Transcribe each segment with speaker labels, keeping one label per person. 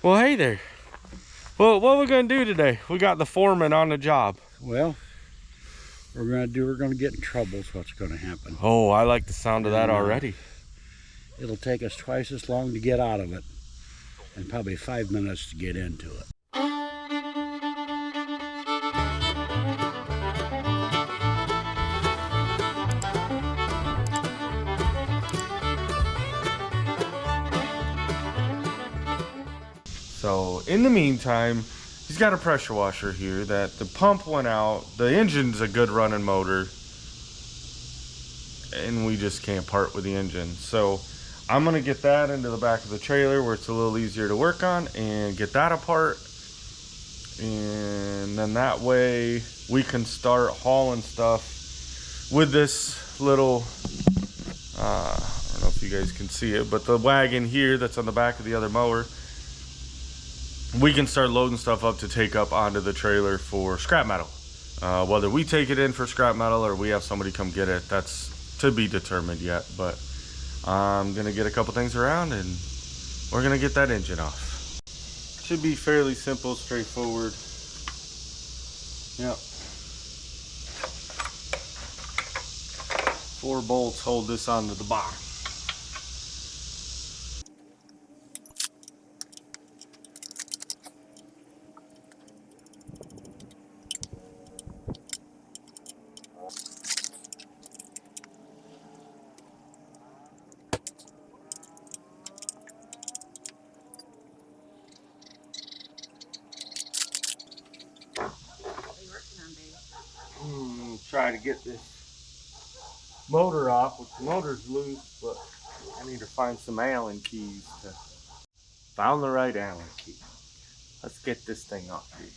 Speaker 1: Well, hey there. Well, what are we gonna do today? We got the foreman on the job.
Speaker 2: Well, we're gonna get in trouble is what's gonna happen.
Speaker 1: Oh, I like the sound of that already.
Speaker 2: It'll take us twice as long to get out of it and probably 5 minutes to get into it.
Speaker 1: So in the meantime, he's got a pressure washer here that the pump went out. The engine's a good running motor, and we just can't part with the engine. So I'm gonna get that into the back of the trailer where it's a little easier to work on and get that apart. And then that way we can start hauling stuff with this little, I don't know if you guys can see it, but the wagon here that's on the back of the other mower, we can start loading stuff up to take up onto the trailer for scrap metal. Whether we take it in for scrap metal or we have somebody come get it, that's to be determined yet. But I'm gonna get a couple things around and we're gonna get that engine off. Should be fairly simple, straightforward. Yep. 4 bolts hold this onto the box. Try to get this motor off, which the motor's loose, but I need to find some Allen keys. Found the right Allen key. Let's get this thing off here.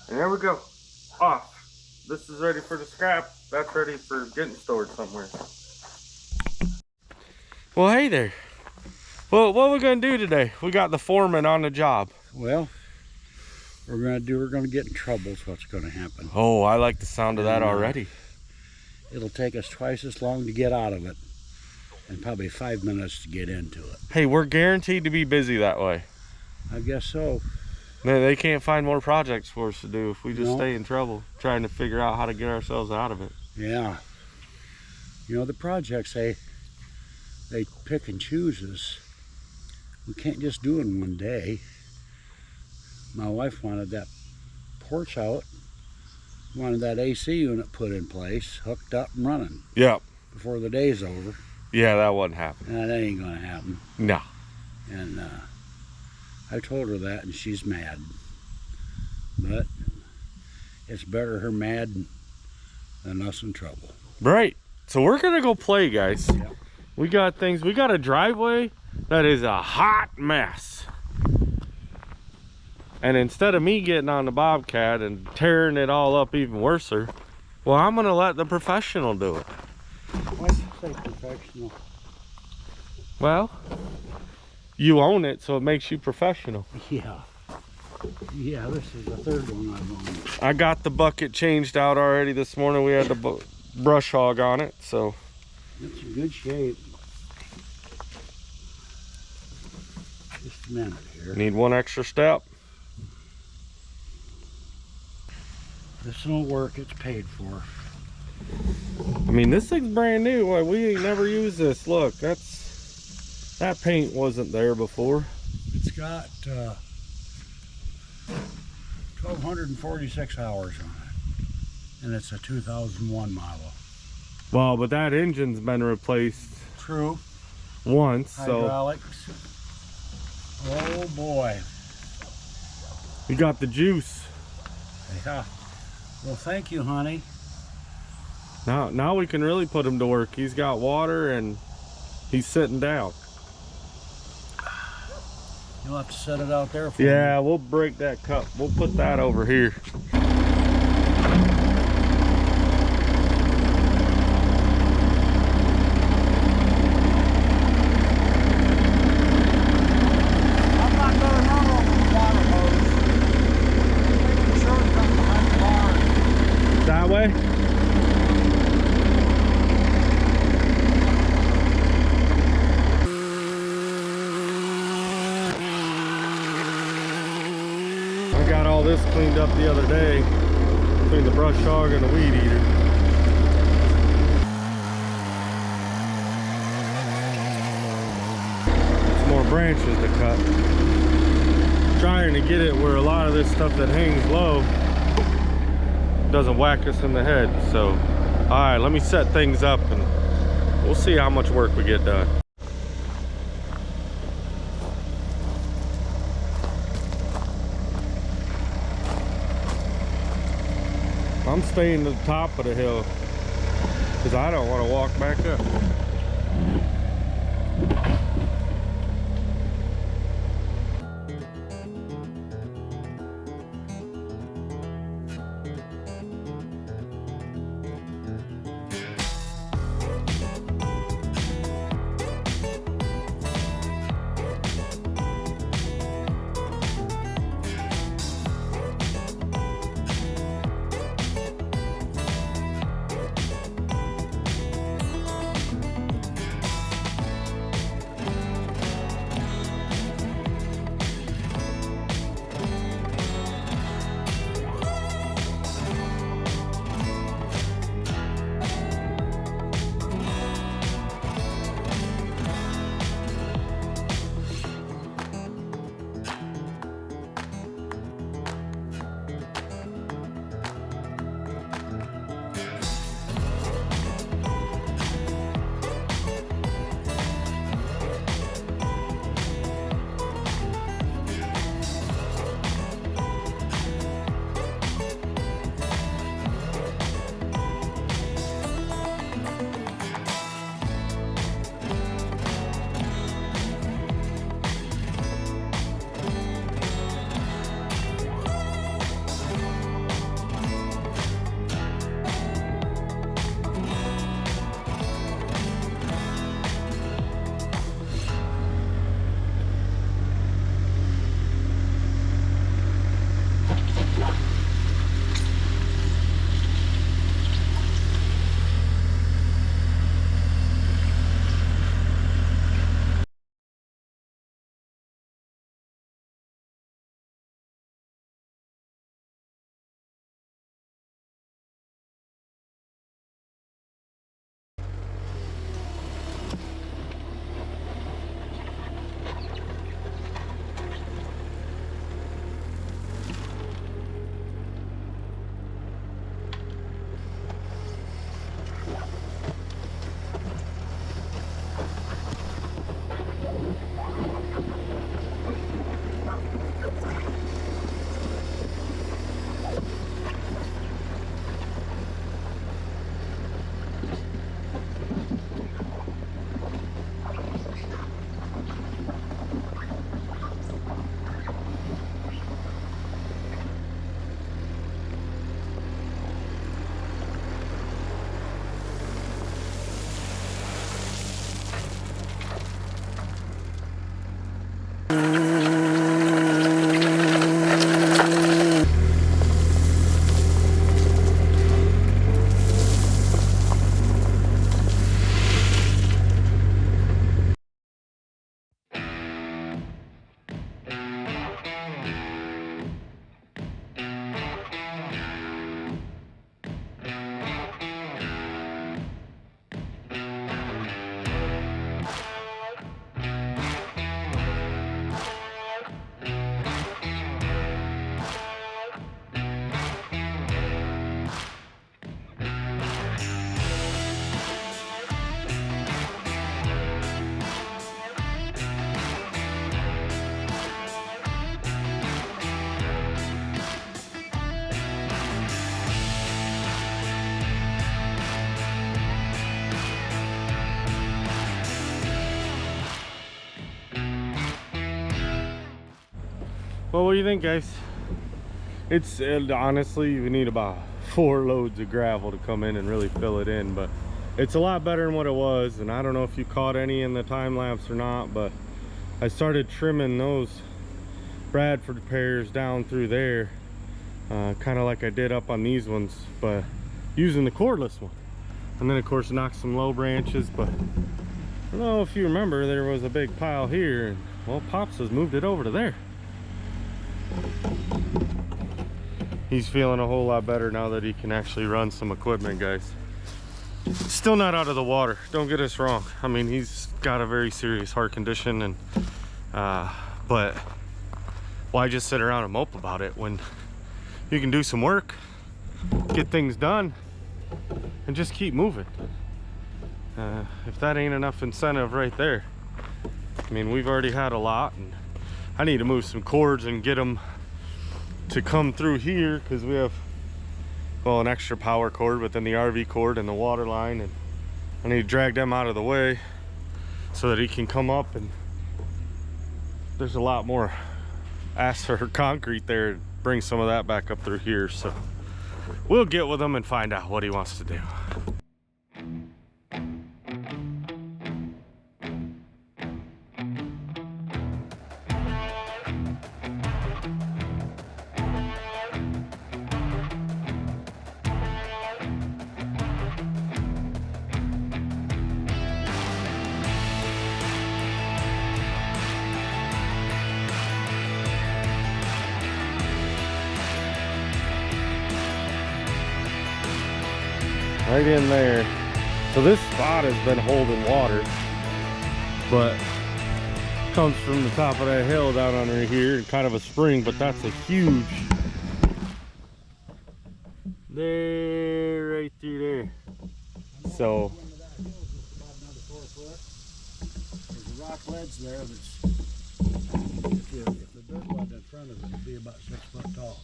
Speaker 1: And there we go, off. This is ready for the scrap. That's ready for getting stored somewhere. Well, hey there. Well, what are we gonna do today? We got the foreman on the job.
Speaker 2: Well, we're gonna get in trouble is what's gonna happen.
Speaker 1: Oh, I like the sound of that already.
Speaker 2: It'll take us twice as long to get out of it and probably 5 minutes to get into it.
Speaker 1: Hey, we're guaranteed to be busy that way.
Speaker 2: I guess so.
Speaker 1: They can't find more projects for us to do if we just stay in trouble trying to figure out how to get ourselves out of it.
Speaker 2: Yeah. You know, the projects, they pick and choose us. We can't just do it in one day. My wife wanted that porch out, wanted that AC unit put in place, hooked up and running.
Speaker 1: Yep.
Speaker 2: Before the day's over.
Speaker 1: Yeah, that wasn't happening.
Speaker 2: That ain't gonna happen.
Speaker 1: No.
Speaker 2: And I told her that, and she's mad. But it's better her mad than us in trouble.
Speaker 1: Right. So we're gonna go play, guys.
Speaker 2: Yep.
Speaker 1: We got things. We got a driveway that is a hot mess. And instead of me getting on the Bobcat and tearing it all up even worse, well, I'm gonna let the professional do it.
Speaker 2: Why do you say professional?
Speaker 1: Well, you own it, so it makes you professional.
Speaker 2: Yeah. Yeah, this is the third one I've owned.
Speaker 1: I got the bucket changed out already this morning. We had the brush hog on it, so.
Speaker 2: It's in good shape. Just a minute here.
Speaker 1: Need one extra step.
Speaker 2: This won't work, it's paid for.
Speaker 1: I mean, this thing's brand new. Why, we ain't never used this. Look, that paint wasn't there before.
Speaker 2: It's got 1,246 hours on it, and it's a 2001 model.
Speaker 1: Well, but that engine's been replaced.
Speaker 2: True.
Speaker 1: Once, so.
Speaker 2: Hydraulics. Oh boy.
Speaker 1: You got the juice.
Speaker 2: Yeah. Well, thank you, honey.
Speaker 1: Now we can really put him to work. He's got water and he's sitting down.
Speaker 2: You'll have to set it out there for me.
Speaker 1: Yeah, we'll break that cup. We'll put that over here.
Speaker 2: I'm not gonna run over the water hose. Making sure it comes behind the barn.
Speaker 1: That way? I got all this cleaned up the other day between the brush hog and the weed eater. Some more branches to cut. Trying to get it where a lot of this stuff that hangs low doesn't whack us in the head. So, all right, let me set things up and we'll see how much work we get done. I'm staying to the top of the hill because I don't want to walk back up. Well, what do you think, guys? It's honestly, we need about 4 loads of gravel to come in and really fill it in, but it's a lot better than what it was. And I don't know if you caught any in the time lapse or not, but I started trimming those Bradford pears down through there, kind of like I did up on these ones, but using the cordless one. And then of course knocked some low branches, but I don't know if you remember, there was a big pile here, and well, Pops has moved it over to there. He's feeling a whole lot better now that he can actually run some equipment, guys. Still not out of the water, don't get us wrong. I mean, he's got a very serious heart condition, and but why just sit around and mope about it when you can do some work, get things done, and just keep moving? If that ain't enough incentive right there. I mean, we've already had a lot, and I need to move some cords and get them to come through here, because we have, well, an extra power cord, but then the RV cord and the water line, and I need to drag them out of the way so that he can come up. And there's a lot more asphalt or concrete there, bring some of that back up through here. So we'll get with him and find out what he wants to do. Right in there. So this spot has been holding water, but comes from the top of that hill down under here, kind of a spring, but that's a huge, there, right through there. So
Speaker 2: there's a rock ledge there that's, if the dirt wasn't in front of it, it'd be about 6 foot tall.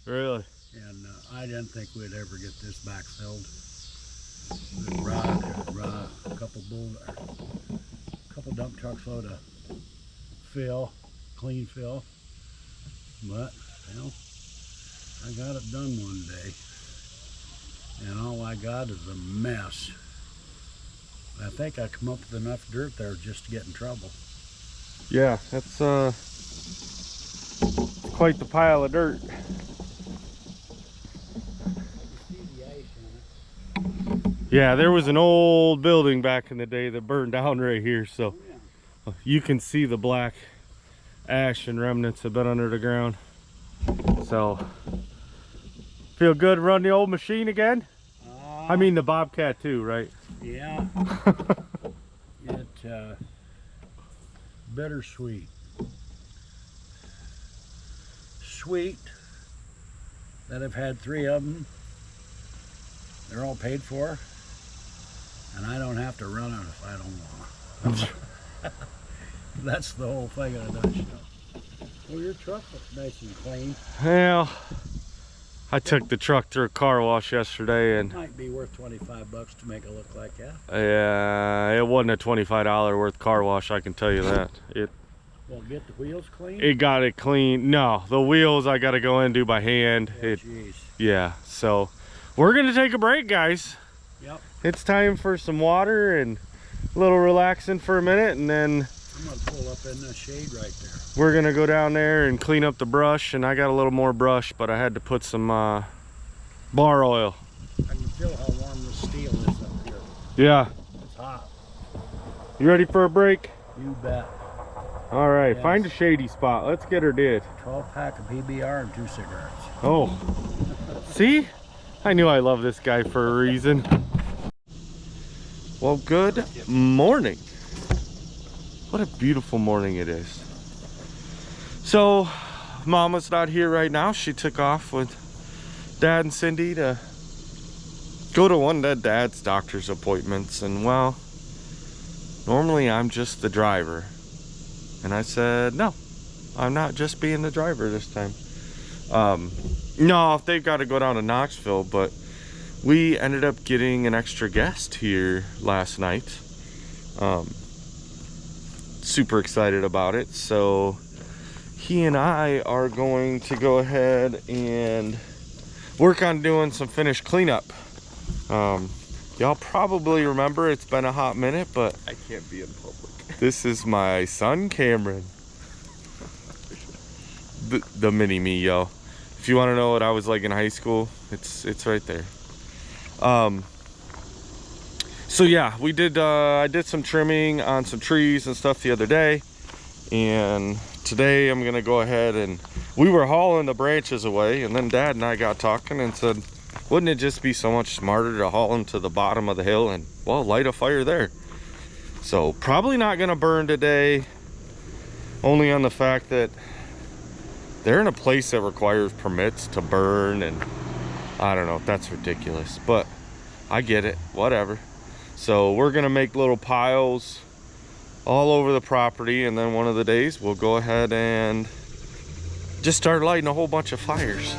Speaker 1: really,
Speaker 2: And I didn't think we'd ever get this backfilled. There's rock, a couple dump trucks load of fill, clean fill. But, well, I got it done one day, and all I got is a mess. I think I come up with enough dirt there just to get in trouble.
Speaker 1: yeah, that's quite the pile of dirt. Yeah, there was an old building back in the day that burned down right here, so you can see the black ash and remnants have been under the ground. So, feel good run the old machine again? I mean the Bobcat too, right?
Speaker 2: Yeah. It bittersweet. Sweet that I've had 3 of them. They're all paid for, and I don't have to run it if I don't want to. That's the whole thing in a nutshell. Well, your truck looks nice and clean.
Speaker 1: Well, I took the truck through a car wash yesterday, and
Speaker 2: it might be worth $25 to make it look like that.
Speaker 1: yeah, it wasn't a $25 worth car wash, I can tell you that.
Speaker 2: Well, get the wheels clean?
Speaker 1: It got it clean. No, the wheels I got to go in and do by hand.
Speaker 2: Oh, jeez.
Speaker 1: Yeah, so we're gonna take a break, guys.
Speaker 2: Yep.
Speaker 1: It's time for some water and a little relaxing for a minute, and then
Speaker 2: I'm gonna pull up in the shade right there.
Speaker 1: we're gonna go down there and clean up the brush. And I got a little more brush, but I had to put some bar oil.
Speaker 2: I can feel how warm the steel is up here.
Speaker 1: Yeah.
Speaker 2: It's hot.
Speaker 1: You ready for a break?
Speaker 2: You bet.
Speaker 1: All right,
Speaker 2: Yes.
Speaker 1: find a shady spot. Let's get her did.
Speaker 2: 12-pack of PBR and 2 cigarettes.
Speaker 1: Oh, see? I knew I love this guy for a reason. Well, good morning. What a beautiful morning it is. So, Mama's not here right now. She took off with Dad and Cindy to go to one of Dad's doctor's appointments. And well, normally I'm just the driver. And I said, no, I'm not just being the driver this time. No, they've got to go down to Knoxville, but we ended up getting an extra guest here last night. Super excited about it. So he and I are going to go ahead and work on doing some finished cleanup. Y'all probably remember it's been a hot minute, but
Speaker 3: I can't be in public.
Speaker 1: this is my son Cameron, the mini me, yo. If you want to know what I was like in high school, it's right there. So yeah, we did I did some trimming on some trees and stuff the other day, and today I'm gonna go ahead, and we were hauling the branches away, and then Dad and I got talking and said, wouldn't it just be so much smarter to haul them to the bottom of the hill and, well, light a fire there? So probably not gonna burn today, only on the fact that they're in a place that requires permits to burn, and I don't know, that's ridiculous, but I get it, whatever. So we're gonna make little piles all over the property, and then one of the days we'll go ahead and just start lighting a whole bunch of fires.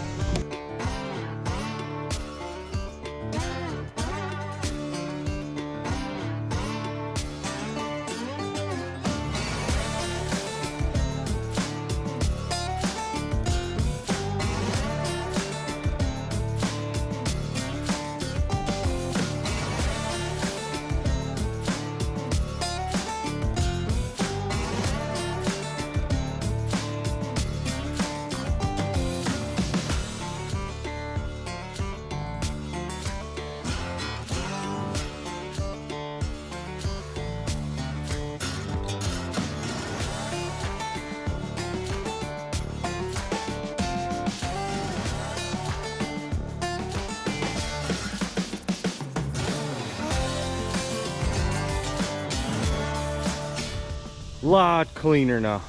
Speaker 1: Lot cleaner now,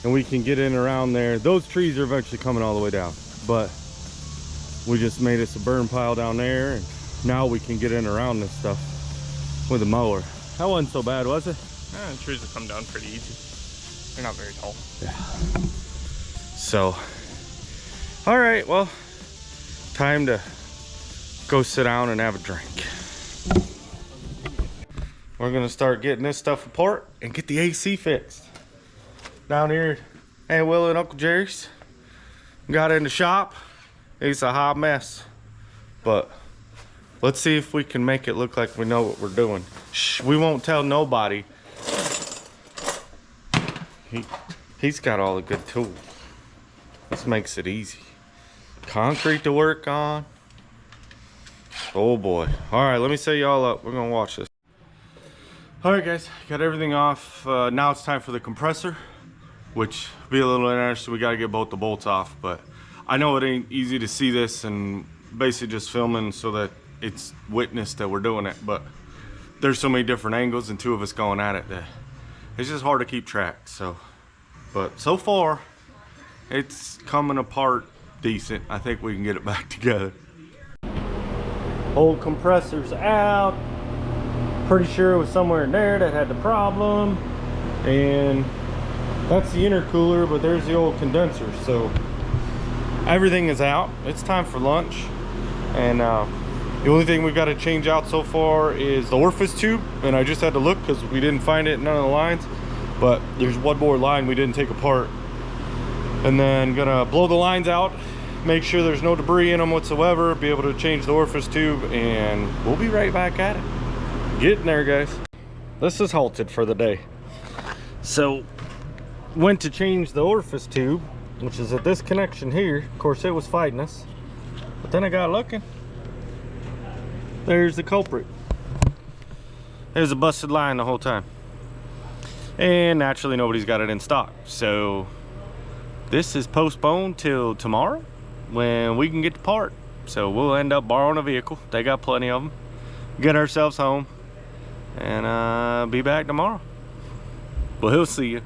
Speaker 1: and we can get in around there. Those trees are eventually coming all the way down, but we just made us a burn pile down there, and now we can get in around this stuff with a mower. That wasn't so bad, was it?
Speaker 3: The trees will come down pretty easy. They're not very tall.
Speaker 1: Yeah. So, all right, well, time to go sit down and have a drink. We're gonna start getting this stuff apart and get the AC fixed. Down here at Aunt Willie and Uncle Jerry's. Got in the shop. It's a hot mess. But let's see if we can make it look like we know what we're doing. Shh, we won't tell nobody. He's got all the good tools. This makes it easy. Concrete to work on. Oh boy. All right, let me set y'all up. We're gonna watch this. All right, guys, got everything off. Now it's time for the compressor, which will be a little interesting. We got to get both the bolts off, but I know it ain't easy to see this, and basically just filming so that it's witnessed that we're doing it, but there's so many different angles and two of us going at it that it's just hard to keep track. So, but so far it's coming apart decent. I think we can get it back together. Old compressor's out. Pretty sure it was somewhere in there that had the problem, and that's the intercooler, but there's the old condenser. So everything is out. It's time for lunch, and the only thing we've got to change out so far is the orifice tube, and I just had to look because we didn't find it in none of the lines, but there's one more line we didn't take apart. And then gonna blow the lines out, make sure there's no debris in them whatsoever, be able to change the orifice tube, and we'll be right back at it. Getting there, guys. This is halted for the day. So went to change the orifice tube, which is at this connection here. Of course, it was fighting us, but then I got looking. There's the culprit. There's a busted line the whole time, and naturally nobody's got it in stock. So this is postponed till tomorrow when we can get the part. So we'll end up borrowing a vehicle. They got plenty of them. Get ourselves home and be back tomorrow. Well, he'll see you.